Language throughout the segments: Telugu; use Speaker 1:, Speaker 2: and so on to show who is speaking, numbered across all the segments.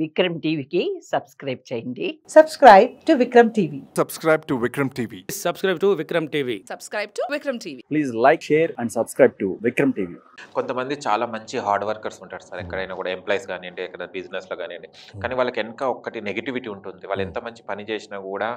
Speaker 1: విక్రమ్ టీవీకి సబ్స్క్రైబ్ చేయండి.
Speaker 2: Subscribe to Vikram TV.
Speaker 3: Subscribe to Vikram TV.
Speaker 4: Subscribe to Vikram TV.
Speaker 5: Subscribe to Vikram TV.
Speaker 6: Please like, share and subscribe to Vikram TV.
Speaker 7: కొంతమంది చాలా మంచి హార్డ్ వర్కర్స్ ఉంటారు సార్, ఎక్కడైనా కూడా ఎంప్లాయీస్ కానివ్వండి, ఎక్కడ బిజినెస్లో కానివ్వండి. కానీ వాళ్ళకి వెనక ఒక్కటి నెగిటివిటీ ఉంటుంది. వాళ్ళు ఎంత మంచి పని చేసినా కూడా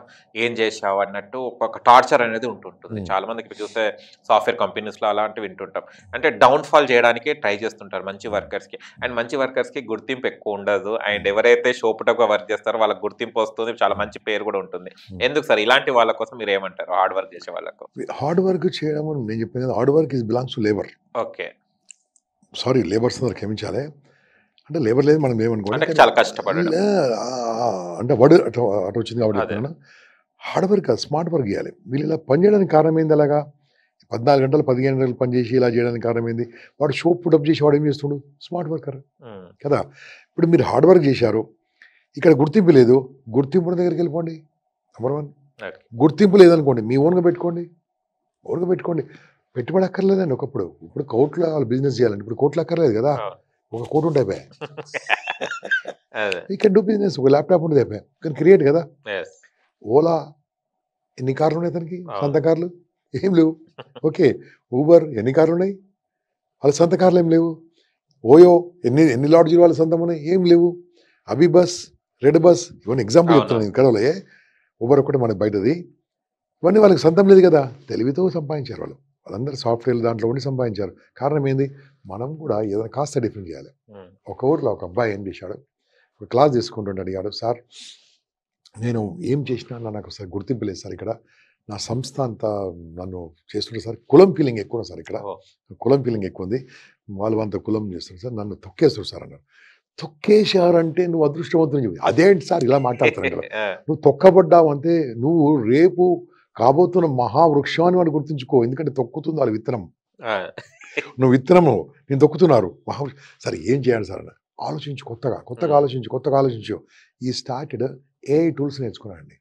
Speaker 7: ఏం చేసావు అన్నట్టు ఒక టార్చర్ అనేది ఉంటుంటుంది. చాలా మందికి ఇప్పుడు చూస్తే సాఫ్ట్వేర్ కంపెనీస్లో అలాంటివి వింటుంటాం. అంటే డౌన్ఫాల్ చేయడానికి ట్రై చేస్తుంటారు మంచి వర్కర్స్కి. అండ్ మంచి వర్కర్స్కి గుర్తింపు ఎక్కువ ఉండదు. అండ్ ఎవరైతే షోపుటగా వర్క్ చేస్తారో వాళ్ళకి గుర్తింపు వస్తుంది, చాలా మంచి పేరు కూడా ఉంటుంది. ఎందుకు సార్ ఇలాంటి వాళ్ళ కోసం మీరు ఏమంటారు? హార్డ్ వర్క్ చేసే వాళ్ళకు
Speaker 8: హార్డ్ వర్క్ చేయడం నేను చెప్పాను కదా, hard work belongs to labour.
Speaker 7: Okay,
Speaker 8: sorry labours అందరూ క్షమించాలి. అంటే లేబర్ లేదు మనం ఏమనుకోండి,
Speaker 7: చాలా కష్టపడాలి
Speaker 8: అంటే వర్డ్ అటు వచ్చింది కాబట్టి హార్డ్ వర్క్ స్మార్ట్ వర్క్ చేయాలి. వీళ్ళు ఇలా పని చేయడానికి కారణం ఏంది? అలాగా 14 గంటలు 15 గంటలు పని చేసి ఇలా చేయడానికి కారణం ఏంది? వాడు షోప్ పుటప్ చేసి వాడు ఏం చేస్తుండు? స్మార్ట్ వర్కర్ కదా. ఇప్పుడు మీరు హార్డ్ వర్క్ చేశారు, ఇక్కడ గుర్తింపు లేదు, గుర్తింపు దగ్గరికి వెళ్ళిపోండి. నెంబర్ 1. గుర్తింపు లేదనుకోండి, మీ ఓన్గా పెట్టుకోండి. ఓన్గా పెట్టుకోండి, పెట్టుబడి అక్కర్లేదండి. ఒకప్పుడు ఇప్పుడు కోట్ల వాళ్ళు బిజినెస్ చేయాలండి, ఇప్పుడు కోట్లు అక్కర్లేదు కదా. ఒక కోటి ఉంటే అయిపోయాయి, ఈ కెన్ డూ బిజినెస్. ఒక ల్యాప్టాప్ ఉండేది అయిపోయాయి, కానీ క్రియేట్ కదా. ఓలా ఎన్ని కార్లు ఉన్నాయి అతనికి? సొంత కార్లు ఏం లేవు. ఓకే, ఊబర్ ఎన్ని కార్లు ఉన్నాయి? వాళ్ళ సొంత కార్లు ఏం లేవు. ఓయో ఎన్ని లాడ్జీలు వాళ్ళ సొంతం ఉన్నాయి? ఏం లేవు. అభి బస్, రెడ్ బస్, ఇవన్నీ ఎగ్జాంపుల్ చెప్తున్నాను. ఇక్కడ ఊబర్ ఒకటి మనకి బయటది. ఇవన్నీ వాళ్ళకి సొంతం లేదు కదా, తెలివితో సంపాదించారు వాళ్ళు. వాళ్ళందరూ సాఫ్ట్వేర్ దాంట్లో ఉండి సంపాదించారు. కారణం ఏంది? మనం కూడా ఏదైనా కాస్త డిఫరెంట్ చేయాలి. ఒక ఊరిలో ఒక అబ్బాయి ఏం చేశాడు, ఒక క్లాస్ తీసుకుంటుంటే అడిగాడు, సార్ నేను ఏం చేసినా నాకు సార్ గుర్తింపు లేదు సార్, ఇక్కడ నా సంస్థ అంతా నన్ను చేస్తుంటే సార్ కులం ఫీలింగ్ ఎక్కువ సార్, ఇక్కడ కులం ఫీలింగ్ ఎక్కువ ఉంది, వాళ్ళు అంత కులం చేస్తున్నారు సార్, నన్ను తొక్కేస్తారు సార్ అన్నారు. తొక్కేశారంటే నువ్వు అదృష్టవంతుని చెప్పి, అదేంటి సార్ ఇలా మాట్లాడుతున్నాడు? నువ్వు తొక్కబడ్డావు అంటే నువ్వు రేపు కాబోతున్న మహావృక్షాన్ని వాడు గుర్తుంచుకో. ఎందుకంటే తొక్కుతుంది వాళ్ళ విత్తనం, నువ్వు విత్తనము, నేను తొక్కుతున్నారు మహావృక్ష. సరే ఏం చేయాలి సార్ అన్న, ఆలోచించు, కొత్తగా ఆలోచించు. ఈ స్టార్టెడ్ ఏఐ టూల్స్ నేర్చుకున్నాడండి.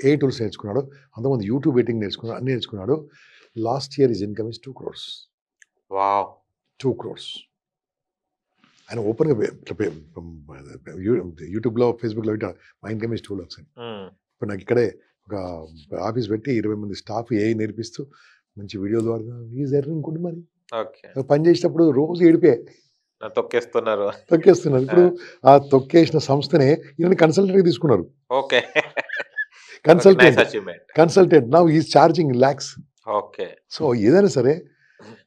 Speaker 8: ఏ టూల్స్ నేర్చుకున్నాడు, అంతమంది యూట్యూబ్ ఎడిటింగ్ నేర్చుకున్నాడు, అన్ని నేర్చుకున్నాడు. Last year is income is 2 crores. 2 crores. ఆయన ఓపెన్గా యూట్యూబ్లో ఫేస్బుక్లో పెట్టాడు, మా ఇన్కమ్ ఇస్ 2 lakhs అని. ఇప్పుడు నాకు ఇక్కడే ఒక ఆఫీస్ పెట్టి 20 మంది స్టాఫ్ ఏఐ నేర్పిస్తూ మంచి వీడియో ద్వారా ఈజ్ ఎర్నింగ్ గుడ్ మనీ. పని చేసేటప్పుడు రోజు ఏడిపే
Speaker 7: తొక్కేస్తున్నారు.
Speaker 8: ఇప్పుడు ఆ తొక్కేసిన సంస్థనే ఈయన కన్సల్టెంట్గా తీసుకున్నారు.
Speaker 7: Okay,
Speaker 8: consultant now is charging lakhs.
Speaker 7: Okay, so
Speaker 8: ఏదైనా సరే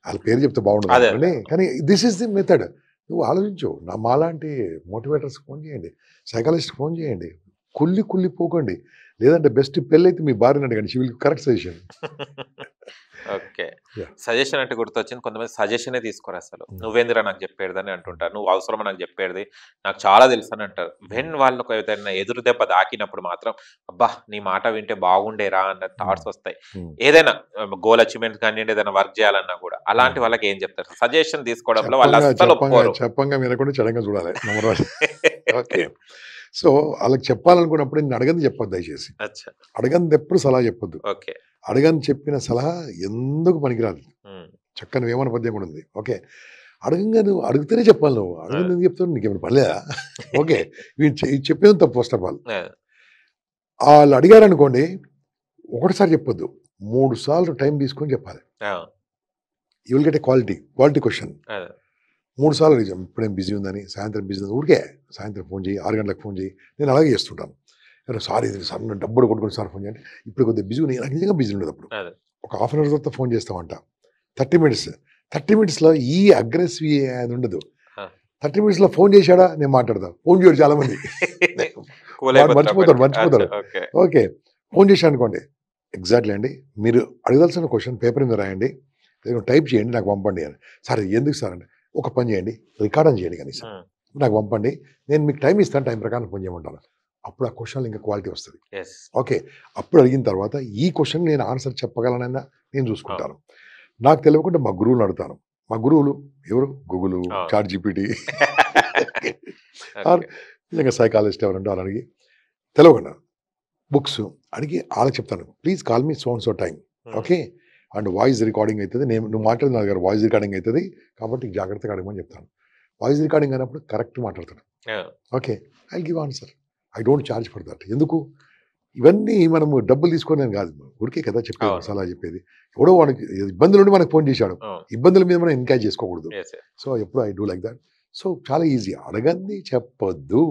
Speaker 8: వాళ్ళ పేరు చెప్తే బాగుంటుంది, కానీ దిస్ ఈస్ ది మెథడ్. నువ్వు ఆలోచించు. మాలాంటి మోటివేటర్స్కి ఫోన్ చేయండి, సైకాలజిస్ట్కి ఫోన్ చేయండి, కుళ్ళిపోకండి. లేదంటే బెస్ట్ పెళ్ళి అయితే మీ భార్యని అడగండి, she will correct suggestion.
Speaker 7: Okay, suggestion అంటే గుర్తొచ్చింది, కొంతమంది సజెషనే తీసుకోరు అసలు. నువ్వేందిరా నాకు చెప్పేది అంటుంటారు, నువ్వు అవసరమా నాకు చెప్పేది, నాకు చాలా తెలుసు అని అంటారు. వెన్ వాళ్ళకు ఏదైనా ఎదురు దెబ్బ దాకినప్పుడు మాత్రం అబ్బా నీ మాట వింటే బాగుండేరా అన్న థాట్స్ వస్తాయి. ఏదైనా గోల్ అచీవ్మెంట్ కానివ్వండి, ఏదైనా వర్క్ చేయాలన్నా కూడా అలాంటి వాళ్ళకి ఏం చెప్తారు? సజెషన్ తీసుకోవడంలో వాళ్ళు అసలు
Speaker 8: చెప్పంగా వినకుండా చెడంగా చూడాలి. ఓకే, సో వాళ్ళకి చెప్పాలనుకున్నప్పుడు నేను అడగని చెప్పొద్దు, దయచేసి అడగని ఎప్పుడు సలహా చెప్పొద్దు.
Speaker 7: ఓకే,
Speaker 8: అడగని చెప్పిన సలహా ఎందుకు పనికిరాదు. చక్కని వేమన పద్యం కూడా ఉంది. ఓకే, అడగంగా నువ్వు అడిగితేనే చెప్పాలి, నువ్వు అడగని ఎందుకు చెప్తావు? నీకేమైనా పర్లేదా? ఓకే, ఇది చెప్పేది తప్పు. ఫస్ట్ ఆఫ్ ఆల్ వాళ్ళు అడిగారనుకోండి, ఒకటిసారి చెప్పొద్దు, 3 సార్లు టైం తీసుకొని చెప్పాలి. You will get a quality question. 3 సార్లు నిజం, ఇప్పుడేం బిజీ ఉందని, సాయంత్రం బిజీ ఉంది, ఊరికే సాయంత్రం ఫోన్ చేయి, 6 గంటలకు ఫోన్ చేయి. నేను అలాగే చేస్తుంటాను. సార్ ఇది సార్ నేను డబ్బులు కొట్టుకుని సార్ ఫోన్ చేయండి, ఇప్పుడు కొద్దిగా బిజీ ఉంది, నాకు నిజంగా బిజీ ఉండదు. అప్పుడు ఒక హాఫ్ అన్ అవర్ తర్వాత ఫోన్ చేస్తామంట. 30 minutes ఈ అగ్రెసివ్ అది ఉండదు. 30 minutes ఫోన్ చేశాడా నేను మాట్లాడతాను. ఫోన్ చేయడు చాలా మంది, మర్చిపోతాడు. ఓకే, ఫోన్ చేశాను అనుకోండి, ఎగ్జాక్ట్లీ అండి మీరు అడగాల్సిన క్వశ్చన్ పేపర్ మీద రాయండి, టైప్ చేయండి, నాకు పంపండి అని. సార్ ఎందుకు సార్ అంటే, ఒక పని చేయండి, రికార్డ్ చేయండి కనీసం, నాకు పంపండి, నేను మీకు టైం ఇస్తాను, టైం ప్రకారం ఫోన్ చేయమంటాను. అప్పుడు ఆ క్వశ్చన్ ఇంకా క్వాలిటీ వస్తుంది. ఓకే, అప్పుడు అడిగిన తర్వాత ఈ క్వశ్చన్ నేను ఆన్సర్ చెప్పగలనైనా నేను చూసుకుంటాను. నాకు తెలియకుండా మా గురువులు అడుగుతాను. మా గురువులు ఎవరు? గూగుల్, చాట్ జీపీటీ, నిజంగా సైకాలజిస్ట్ ఎవరంటే వాళ్ళు అడిగి తెలియకుండా బుక్స్ అడిగి వాళ్ళకి చెప్తాను, please call me so and so time. Okay, and voice recording అవుతుంది, నువ్వు మాట్లాడిన నా దగ్గర వాయిస్ రికార్డింగ్ అవుతుంది, కాబట్టి జాగ్రత్తగా అడగమని చెప్తాను. వాయిస్ రికార్డింగ్ అయినప్పుడు కరెక్ట్ మాట్లాడతాడు. Okay, I give answer. I don't charge for that. ఎందుకు ఇవన్నీ మనము డబ్బులు తీసుకొని కాదు, ఉడికే కదా చెప్పేది,
Speaker 7: అవును.
Speaker 8: సలహా చెప్పేది. ఎవడో వానికి ఇబ్బందులు ఉండి మనకు ఫోన్ చేశాడు, ఇబ్బందుల మీద మనం ఎంకరేజ్ చేసుకోకూడదు. సో ఎప్పుడు I do like that. So చాలా ఈజీ, అడగంది చెప్పొద్దు.